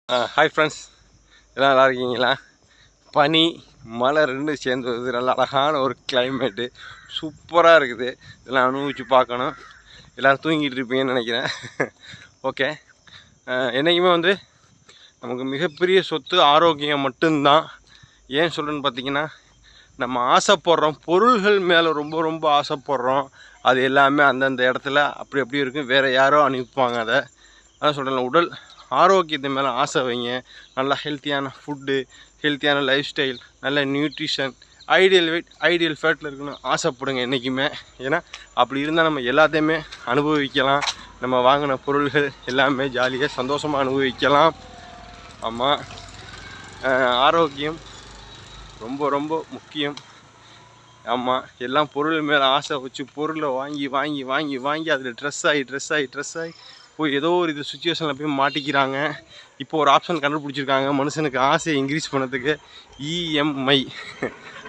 Hi friends, எல்லாம் நல்லா இருக்கீங்களா? பனி மழை ரெண்டும் சேர்ந்து வருது. நல்ல அழகான ஒரு கிளைமேட்டு, சூப்பராக இருக்குது. இதெல்லாம் அனுபவித்து பார்க்கணும். எல்லோரும் தூங்கிட்டு இருப்பீங்கன்னு நினைக்கிறேன். ஓகே, என்றைக்குமே வந்து நமக்கு மிகப்பெரிய சொத்து ஆரோக்கியம் மட்டும்தான். ஏன் சொல்கிறேன்னு பார்த்தீங்கன்னா, நம்ம ஆசைப்படுறோம், பொருள்கள் மேலே ரொம்ப ரொம்ப ஆசைப்படுறோம். அது எல்லாமே அந்தந்த இடத்துல அப்படி அப்படி இருக்கும், வேறு யாரோ அனுப்புவாங்க. அதான் சொல்கிறேன், உடல் ஆரோக்கியத்து மேலே ஆசை வைங்க. நல்லா ஹெல்த்தியான ஃபுட்டு, ஹெல்த்தியான லைஃப் ஸ்டைல், நல்ல நியூட்ரிஷன், ஐடியல் வெயிட், ஐடியல் ஃபேட்டில் இருக்கணும் ஆசைப்படுங்க என்றைக்குமே. ஏன்னா அப்படி இருந்தால் நம்ம எல்லாத்தையுமே அனுபவிக்கலாம். நம்ம வாங்கின பொருள்கள் எல்லாமே ஜாலியாக சந்தோஷமாக அனுபவிக்கலாம். ஆமாம், ஆரோக்கியம் ரொம்ப ரொம்ப முக்கியம். ஆமாம், எல்லாம் பொருள் மேலே ஆசை வச்சு பொருளை வாங்கி வாங்கி வாங்கி வாங்கி அதில் ட்ரெஸ் ஆகி போய் ஏதோ ஒரு இது சுச்சுவேஷனில் போய் மாட்டிக்கிறாங்க. இப்போ ஒரு ஆப்ஷன் கண்டுபிடிச்சிருக்காங்க மனுஷனுக்கு ஆசையை இன்க்ரீஸ் பண்ணதுக்கு, இஎம்ஐ.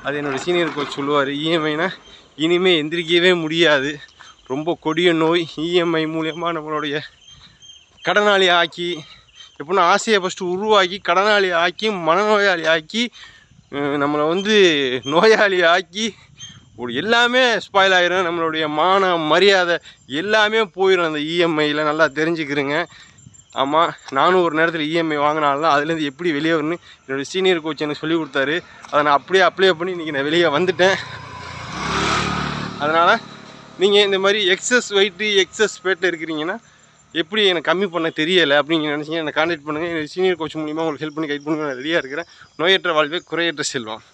அது என்னோடய சீனியர் கோச் சொல்லுவார், இஎம்ஐனா இனிமேல் எந்திரிக்கவே முடியாது, ரொம்ப கொடிய நோய். இஎம்ஐ மூலயமா நம்மளுடைய கடனாளி ஆக்கி, எப்படின்னா ஆசையை ஃபஸ்ட்டு உருவாக்கி கடனாளி ஆக்கி மனநோயாளி ஆக்கி நம்மளை வந்து நோயாளி ஆக்கி எல்லாமே ஸ்பாயில் ஆகிரும். நம்மளுடைய மானம் மரியாதை எல்லாமே போயிடும் அந்த இஎம்ஐயில். நல்லா தெரிஞ்சுக்கிறேங்க. ஆமாம், நானும் ஒரு நேரத்தில் இஎம்ஐ வாங்கினாலும் அதுலேருந்து எப்படி வெளியே வரணும்னு என்னோடய சீனியர் கோச் எனக்கு சொல்லி கொடுத்தாரு. அதை நான் அப்படியே அப்ளை பண்ணி இன்றைக்கி நான் வெளியே வந்துட்டேன். அதனால் நீங்கள் இந்த மாதிரி எக்ஸஸ் வெயிட்டு எக்ஸஸ் ஃபேட்டில் இருக்கிறீங்கன்னா, எப்படி எனக்கு கம்மி பண்ண தெரியலை அப்படின்னு நினச்சிங்க, என்னை கான்டாக்ட் பண்ணுங்கள். என்னோடய சீனியர் கோச் மூலிமா உங்களுக்கு ஹெல்ப் பண்ணி கைட் பண்ணுங்க. நான் ரெடியாக இருக்கிறேன். நோயற்ற வாழ்வே குறையற்ற செல்வம்.